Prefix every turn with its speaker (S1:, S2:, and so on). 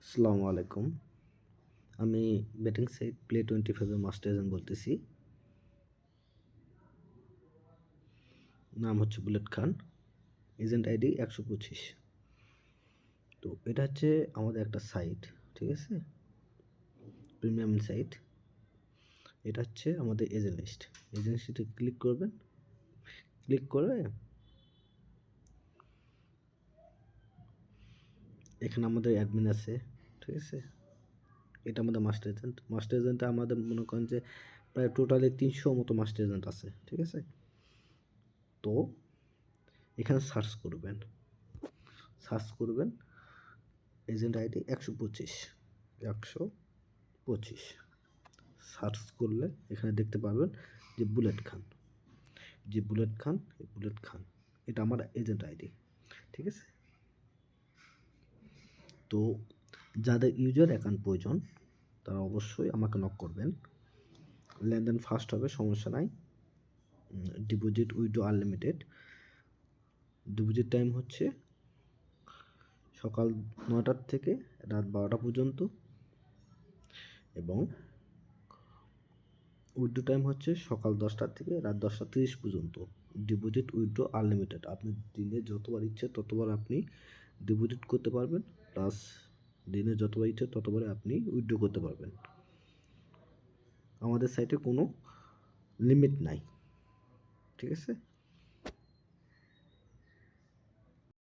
S1: আসসালামু আলাইকুম। আমি বেটিং সাইট Play25 এর মাস্টার এজেন্ট বলতেছি। নাম হচ্ছে বুলেট খান। Agent ID 125। তো এটা হচ্ছে আমাদের একটা সাইট, ঠিক আছে? Premium site. এটা হচ্ছে আমাদের এজেন্ট লিস্ট। এজেন্ট লিস্টে ক্লিক করবেন। ক্লিক করে এখানে আমাদের অ্যাডমিন আছে, ঠিক আছে? এটা আমাদের মাস্টার এজেন্ট। মাস্টার এজেন্টে আমাদের মনে করেন যে প্রায় টোটালি 300 মতো মাস্টার এজেন্ট আছে, ঠিক আছে? তো এখানে সার্চ করবেন এজেন্ট আইডি 125 সার্চ করলে এখানে দেখতে পারবেন যে বুলেট খান এটা আমার এজেন্ট আইডি, ঠিক আছে? তো যাদের ইউজার অ্যাকাউন্ট প্রয়োজন তারা অবশ্যই আমাকে নক করবেন। লেনদেন ফাস্ট হবে, সমস্যা নাই। Deposit withdraw unlimited. Deposit time হচ্ছে সকাল 9টার থেকে রাত 12টা পর্যন্ত এবং উইথড্র টাইম হচ্ছে সকাল 10টার থেকে রাত 10টা 30 পর্যন্ত। Deposit withdraw unlimited. আপনি দিনে যতবার ইচ্ছে ততবার আপনি ডিপোজিট করতে পারবেন, প্লাস দিনে যতবার ইচ্ছে ততবারে আপনি উইথড্র করতে পারবেন। আমাদের সাইটে কোনো লিমিট নাই, ঠিক আছে?